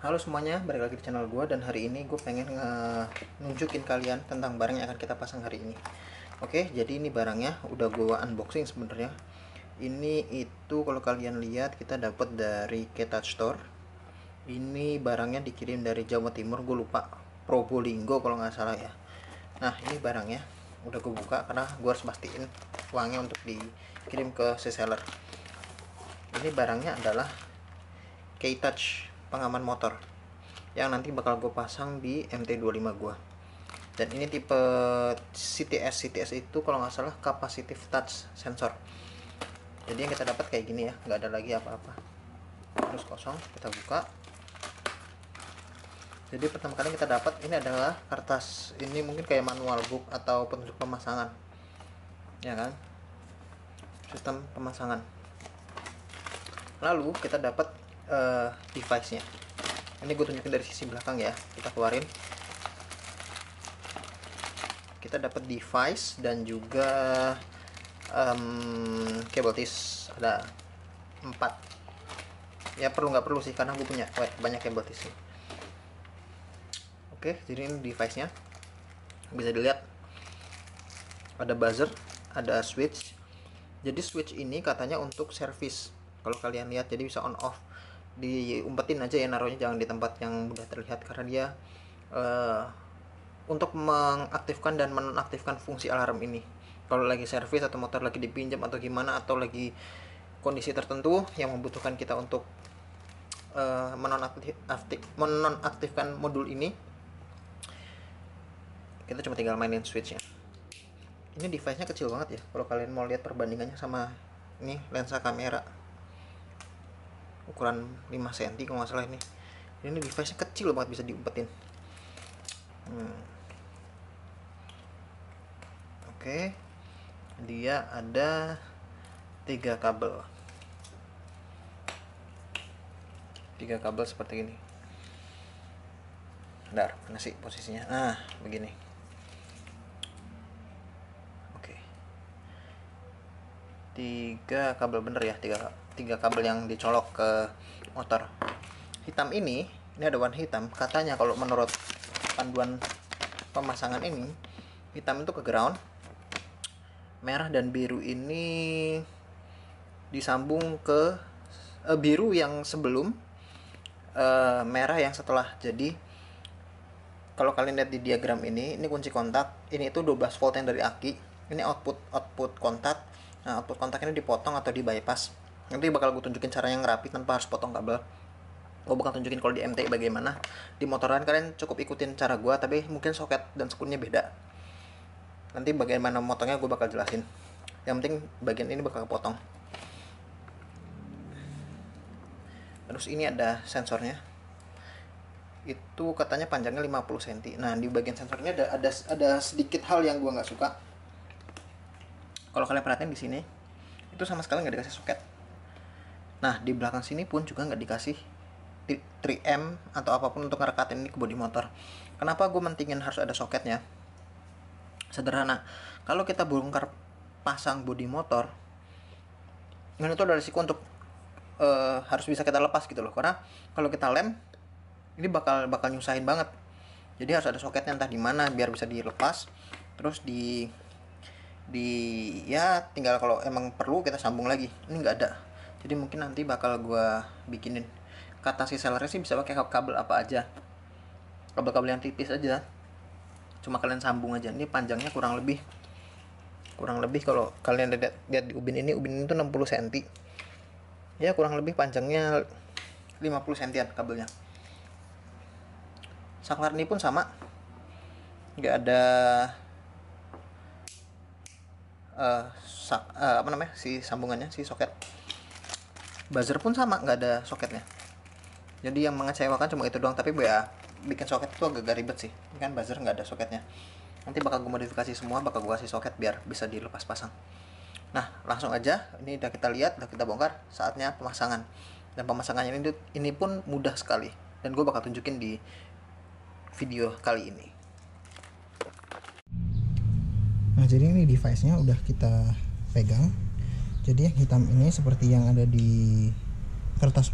Halo semuanya, balik lagi di channel gue. Dan hari ini gue pengen nunjukin kalian tentang barang yang akan kita pasang hari ini. Oke, jadi ini barangnya udah gue unboxing sebenarnya. Ini itu kalau kalian lihat kita dapat dari Ketouch Store. Ini barangnya dikirim dari Jawa Timur, gue lupa, Probolinggo kalau nggak salah ya. Nah, ini barangnya udah gue buka karena gue harus pastiin uangnya untuk dikirim ke si seller. Ini barangnya adalah Ketouch pengaman motor yang nanti bakal gue pasang di MT25 gue. Dan ini tipe CTS itu kalau nggak salah capacitive touch sensor. Jadi yang kita dapat kayak gini ya, nggak ada lagi apa-apa, terus kosong. Kita buka. Jadi pertama kali kita dapat ini adalah kertas, ini mungkin kayak manual book atau petunjuk pemasangan ya kan, sistem pemasangan. Lalu kita dapat device-nya. Ini gue tunjukin dari sisi belakang ya. Kita keluarin. Kita dapat device dan juga cable tiss ada 4. Ya perlu nggak perlu sih karena gue punya banyak cable tiss. Oke, jadi ini device-nya. Bisa dilihat ada buzzer, ada switch. Jadi switch ini katanya untuk service. Kalau kalian lihat, jadi bisa on off. Diumpetin aja ya, naruhnya jangan di tempat yang mudah terlihat karena dia untuk mengaktifkan dan menonaktifkan fungsi alarm ini kalau lagi servis atau motor lagi dipinjam atau gimana, atau lagi kondisi tertentu yang membutuhkan kita untuk menonaktifkan modul ini. Kita cuma tinggal mainin switchnya. Ini device-nya kecil banget ya kalau kalian mau lihat perbandingannya sama ini lensa kamera ukuran 5 cm kalau nggak salah. Ini device-nya kecil banget, bisa diumpetin. Oke, dia ada 3 kabel. 3 kabel seperti ini. Bentar, mana sih posisinya? Nah, begini. Oke, 3 kabel, bener ya, 3 kabel yang dicolok ke motor. Hitam ini ada warna hitam. Katanya kalau menurut panduan pemasangan ini, hitam itu ke ground, merah dan biru ini disambung ke biru yang sebelum, merah yang setelah. Jadi kalau kalian lihat di diagram ini kunci kontak, ini itu 12 volt yang dari aki, ini output kontak. Nah, output kontak ini dipotong atau di bypass. Nanti bakal gue tunjukin cara yang rapi tanpa harus potong kabel. Gue bakal tunjukin kalau di MT bagaimana. Di motoran kalian cukup ikutin cara gue, tapi mungkin soket dan skunnya beda. Nanti bagaimana motongnya gue bakal jelasin. Yang penting bagian ini bakal kepotong. Terus ini ada sensornya. Itu katanya panjangnya 50 cm. Nah, di bagian sensornya ada sedikit hal yang gue nggak suka. Kalau kalian perhatiin di sini, itu sama sekali nggak dikasih soket. Nah, di belakang sini pun juga nggak dikasih 3M atau apapun untuk ngerekatin ini ke bodi motor. Kenapa gue mentingin harus ada soketnya? Sederhana, kalau kita bongkar pasang bodi motor, ini tuh ada risiko untuk harus bisa kita lepas gitu loh. Karena kalau kita lem, ini bakal nyusahin banget. Jadi harus ada soketnya entah di mana biar bisa dilepas. Terus ya tinggal kalau emang perlu kita sambung lagi. Ini nggak ada. Jadi mungkin nanti bakal gue bikinin. Kata si sellernya sih bisa pakai kabel apa aja, kabel-kabel yang tipis aja, cuma kalian sambung aja. Ini panjangnya kurang lebih kalau kalian lihat di ubin ini tuh 60 cm ya, kurang lebih panjangnya 50 cm kabelnya. Saklar ini pun sama, nggak ada si sambungannya, si soket. Buzzer pun sama, nggak ada soketnya. Jadi yang mengecewakan cuma itu doang, tapi ya bikin soket itu agak ribet sih. Ini kan buzzer nggak ada soketnya. Nanti bakal gue modifikasi semua, bakal gue kasih soket biar bisa dilepas pasang. Nah, langsung aja, ini udah kita lihat, udah kita bongkar, saatnya pemasangan. Dan pemasangannya ini pun mudah sekali, dan gue bakal tunjukin di video kali ini. Nah, jadi ini device-nya udah kita pegang. Jadi yang hitam ini seperti yang ada di kertas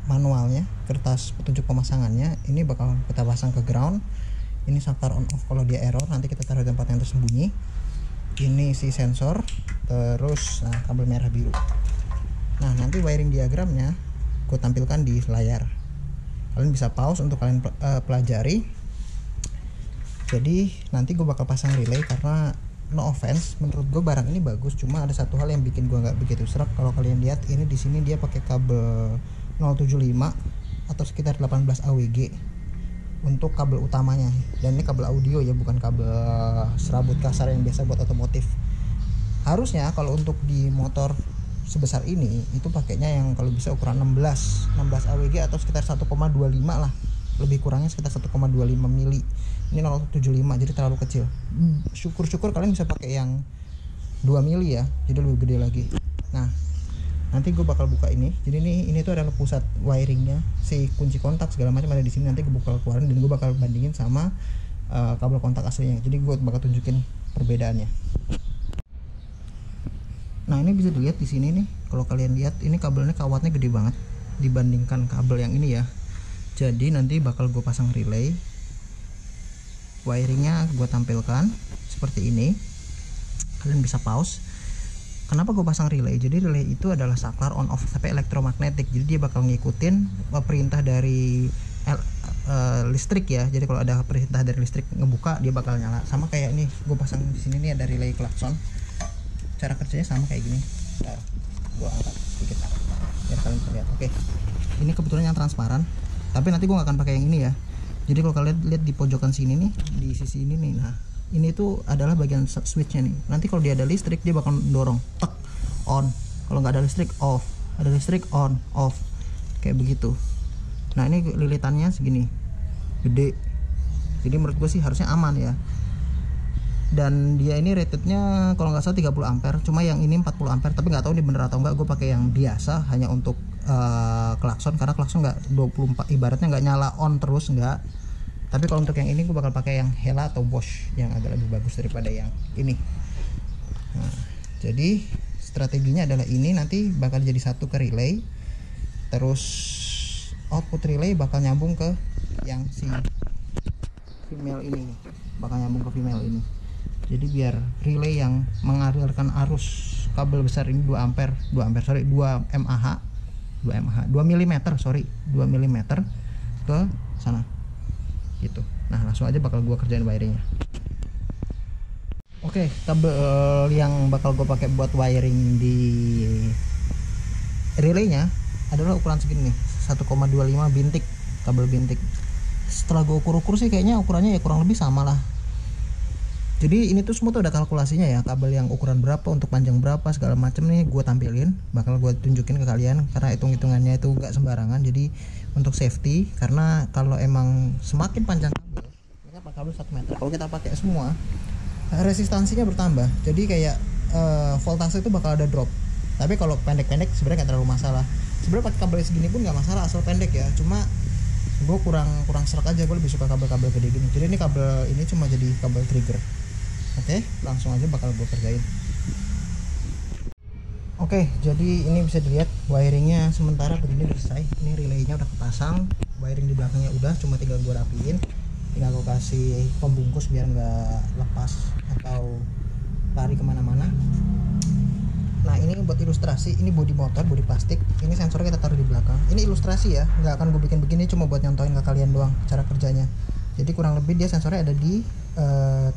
manualnya, kertas petunjuk pemasangannya. Ini bakal kita pasang ke ground. Ini saklar on off kalau dia error, nanti kita taruh di tempat yang tersembunyi. Ini si sensor, terus kabel merah biru. Nah, nanti wiring diagramnya gue tampilkan di layar. Kalian bisa pause untuk kalian pelajari. Jadi nanti gue bakal pasang relay karena no offense, menurut gue barang ini bagus, cuma ada satu hal yang bikin gue nggak begitu serak. Kalau kalian lihat ini di sini dia pakai kabel 075 atau sekitar 18 AWG untuk kabel utamanya, dan ini kabel audio ya, bukan kabel serabut kasar yang biasa buat otomotif. Harusnya kalau untuk di motor sebesar ini itu pakainya yang kalau bisa ukuran 16 AWG atau sekitar 1,25 lah, lebih kurangnya sekitar 1,25 mili. Ini 075 jadi terlalu kecil. Syukur-syukur kalian bisa pakai yang 2 mili ya, jadi lebih gede lagi. Nah, nanti gue bakal buka ini. Jadi ini tuh adalah pusat wiringnya, si kunci kontak segala macam ada di sini. Nanti gue bakal keluarin dan gue bakal bandingin sama kabel kontak aslinya. Jadi gue bakal tunjukin perbedaannya. Nah, ini bisa dilihat di sini nih. Kalau kalian lihat ini kabelnya kawatnya gede banget dibandingkan kabel yang ini ya. Jadi nanti bakal gue pasang relay. Wiringnya gue tampilkan seperti ini. Kalian bisa pause. Kenapa gue pasang relay? Jadi relay itu adalah saklar on off tapi elektromagnetik. Jadi dia bakal ngikutin perintah dari listrik ya. Jadi kalau ada perintah dari listrik ngebuka, dia bakal nyala. Sama kayak ini, gue pasang di sini nih ada relay klakson. Cara kerjanya sama kayak gini. Bentar, gue angkat sedikit biar kalian bisa lihat. Oke, ini kebetulan yang transparan, tapi nanti gue gak akan pakai yang ini ya. Jadi kalau kalian lihat di pojokan sini nih, di sisi ini nih, nah ini tuh adalah bagian switchnya nih. Nanti kalau dia ada listrik dia bakal dorong tek on, kalau nggak ada listrik off, ada listrik on off, kayak begitu. Nah, ini lilitannya segini gede, jadi menurut gue sih harusnya aman ya. Dan dia ini ratednya kalau nggak salah 30 ampere, cuma yang ini 40 ampere, tapi nggak tahu ini bener atau enggak. Gue pakai yang biasa hanya untuk klakson, karena klakson nggak 24, ibaratnya nggak nyala on terus, nggak. Tapi kalau untuk yang ini gue bakal pakai yang Hella atau Bosch yang agak lebih bagus daripada yang ini. Nah, jadi strateginya adalah ini nanti bakal jadi satu ke relay, terus output relay bakal nyambung ke yang si female ini, bakal nyambung ke female ini. Jadi biar relay yang mengalirkan arus kabel besar ini 2 mm ke sana gitu. Nah, langsung aja bakal gua kerjain wiringnya. Oke, kabel yang bakal gua pakai buat wiring di relaynya adalah ukuran segini nih, 1,25 bintik, kabel bintik. Setelah gua ukur-ukur sih kayaknya ukurannya ya kurang lebih sama lah. Jadi ini tuh semua tuh ada kalkulasinya ya, kabel yang ukuran berapa, untuk panjang berapa, segala macam nih gue tampilin, bakal gue tunjukin ke kalian karena hitung-hitungannya itu nggak sembarangan. Jadi untuk safety, karena kalau emang semakin panjang kabel, ini kan kabel 1 meter, kalau kita pakai semua resistansinya bertambah, jadi kayak voltase itu bakal ada drop. Tapi kalau pendek-pendek sebenarnya nggak terlalu masalah. Sebenarnya pakai kabel segini pun nggak masalah asal pendek ya, cuma gue kurang serak aja, gue lebih suka kabel-kabel gede gini. Jadi ini kabel ini cuma jadi kabel trigger. Oke, langsung aja bakal gue kerjain. Oke, jadi ini bisa dilihat wiringnya sementara begini udah selesai. Ini relaynya udah kepasang, wiring di belakangnya udah, cuma tinggal gue rapiin. Tinggal gue kasih pembungkus biar nggak lepas atau lari kemana-mana. Nah, ini buat ilustrasi, ini bodi motor, bodi plastik. Ini sensornya kita taruh di belakang. Ini ilustrasi ya, nggak akan gue bikin begini, cuma buat nyontohin ke kalian doang cara kerjanya. Jadi kurang lebih dia sensornya ada di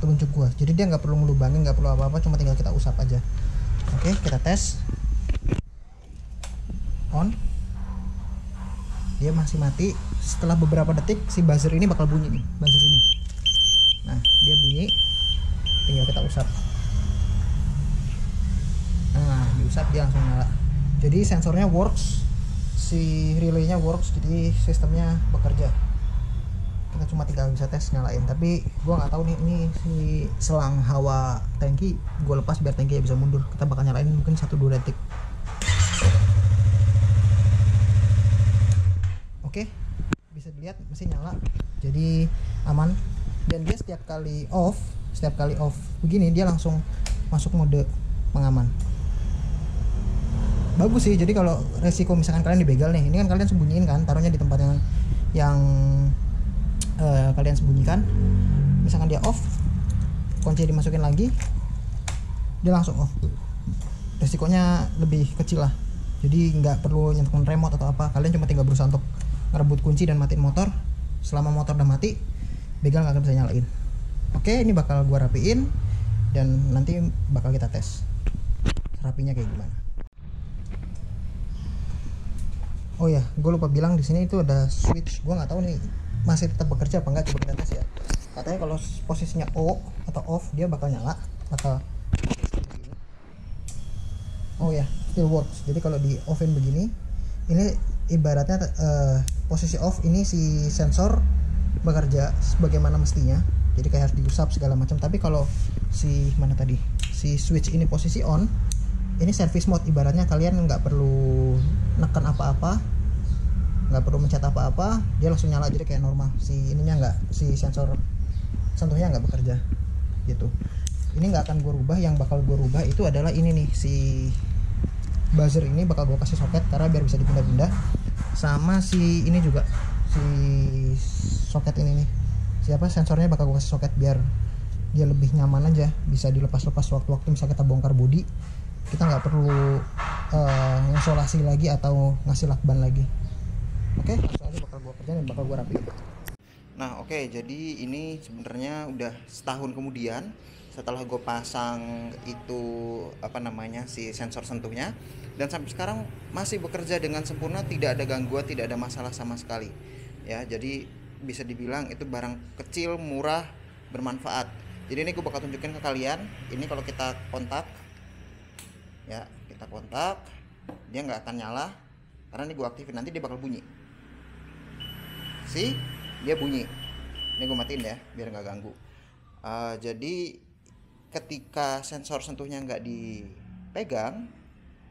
telunjuk gua, jadi dia nggak perlu ngelubangin, nggak perlu apa-apa, cuma tinggal kita usap aja. Oke, kita tes. On, dia masih mati. Setelah beberapa detik si buzzer ini bakal bunyi nih, buzzer ini. Nah, dia bunyi, tinggal kita usap. Nah, diusap dia langsung nyala. Jadi sensornya works, si relaynya works, jadi sistemnya bekerja. Kita cuma tinggal bisa tes nyalain, tapi gua nggak tahu nih, ini si selang hawa tangki gua lepas biar tangkinya bisa mundur. Kita bakal nyalain mungkin 1-2 detik. Oke, bisa dilihat mesin nyala, jadi aman. Dan dia setiap kali off begini dia langsung masuk mode pengaman. bagus sih. Jadi kalau resiko misalkan kalian dibegal nih, ini kan kalian sembunyiin kan, taruhnya di tempat yang kalian sembunyikan. Misalkan dia off, kunci dimasukin lagi, dia langsung off. Resikonya lebih kecil lah. Jadi nggak perlu nyentuhin remote atau apa, kalian cuma tinggal berusaha untuk ngerebut kunci dan matiin motor. Selama motor udah mati, begal nggak akan bisa nyalain. Oke, ini bakal gua rapiin dan nanti bakal kita tes rapinya kayak gimana. Oh ya, gue lupa bilang di sini itu ada switch. Gue nggak tahu nih masih tetap bekerja apa enggak, coba kita tes ya. Katanya kalau posisinya O atau off dia bakal nyala, bakal. Oh ya, still works. Jadi kalau di offin begini, ini ibaratnya posisi off ini si sensor bekerja sebagaimana mestinya. Jadi kayak harus diusap segala macam. Tapi kalau si switch ini posisi on, ini service mode. Ibaratnya kalian nggak perlu neken apa-apa, nggak perlu mencet apa-apa, dia langsung nyala. Jadi kayak normal. Si sensor sentuhnya nggak bekerja gitu. Ini nggak akan gue rubah. Yang bakal gue rubah itu adalah ini nih, si buzzer ini bakal gue kasih soket karena biar bisa dipindah-pindah. Sama si ini juga, si soket ini nih, sensornya bakal gue kasih soket biar dia lebih nyaman aja, bisa dilepas-lepas waktu-waktu misal kita bongkar bodi, kita nggak perlu ngisolasi lagi atau ngasih lakban lagi. Oke, langsung aja bakal gue kerjain dan bakal gue rapiin. Nah oke, jadi ini sebenarnya udah setahun kemudian setelah gue pasang itu si sensor sentuhnya, dan sampai sekarang masih bekerja dengan sempurna, tidak ada gangguan, tidak ada masalah sama sekali ya. Jadi bisa dibilang itu barang kecil, murah, bermanfaat. Jadi ini gue bakal tunjukin ke kalian. Ini kalau kita kontak ya, kita kontak, dia nggak akan nyala karena ini gue aktifin. Nanti dia bakal bunyi, dia bunyi. Ini gue matiin ya biar nggak ganggu. Jadi ketika sensor sentuhnya nggak dipegang,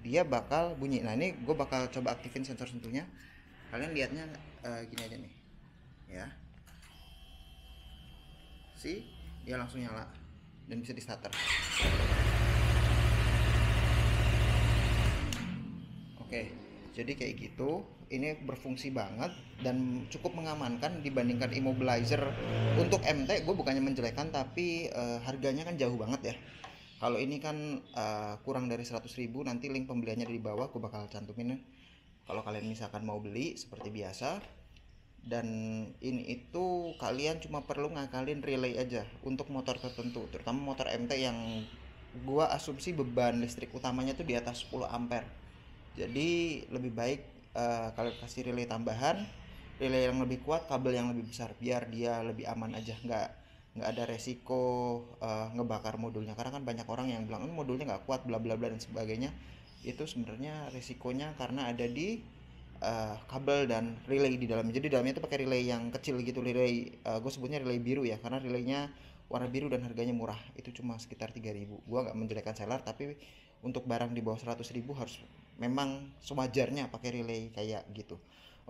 dia bakal bunyi. Nah ini gue bakal coba aktifin sensor sentuhnya. Kalian lihatnya gini aja nih ya, dia langsung nyala dan bisa di starter. Oke, jadi kayak gitu. Ini berfungsi banget dan cukup mengamankan dibandingkan immobilizer. Untuk MT gue bukannya menjelekkan, tapi harganya kan jauh banget ya. Kalau ini kan kurang dari 100.000. Nanti link pembeliannya di bawah gue bakal cantumin kalau kalian misalkan mau beli seperti biasa. Dan ini itu kalian cuma perlu ngakalin relay aja untuk motor tertentu, terutama motor MT yang gua asumsi beban listrik utamanya tuh di atas 10 ampere. Jadi lebih baik kalian kasih relay tambahan, relay yang lebih kuat, kabel yang lebih besar, biar dia lebih aman aja, nggak ada resiko ngebakar modulnya. Karena kan banyak orang yang bilang modulnya nggak kuat, bla bla bla dan sebagainya. Itu sebenarnya resikonya karena ada di kabel dan relay di dalamnya. Jadi dalamnya itu pakai relay yang kecil gitu, relay gue sebutnya relay biru ya, karena relaynya warna biru dan harganya murah. Itu cuma sekitar 3.000. Gue nggak menjelekkan seller, tapi untuk barang di bawah 100.000 harus memang sewajarnya pakai relay kayak gitu.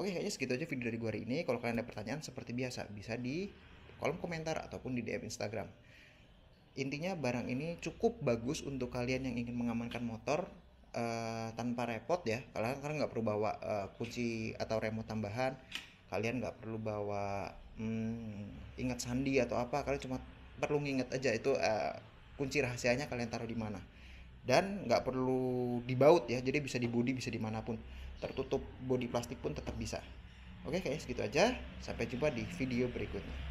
Oke, kayaknya segitu aja video dari gue hari ini. Kalau kalian ada pertanyaan seperti biasa bisa di kolom komentar ataupun di DM Instagram. Intinya barang ini cukup bagus untuk kalian yang ingin mengamankan motor tanpa repot ya. Kalian nggak perlu bawa kunci atau remote tambahan, kalian nggak perlu bawa ingat sandi atau apa. Kalian cuma perlu nginget aja itu kunci rahasianya kalian taruh di mana, dan nggak perlu dibaut ya. Jadi bisa di bodi, bisa dimanapun, tertutup bodi plastik pun tetap bisa. Oke, kayaknya segitu aja. Sampai jumpa di video berikutnya.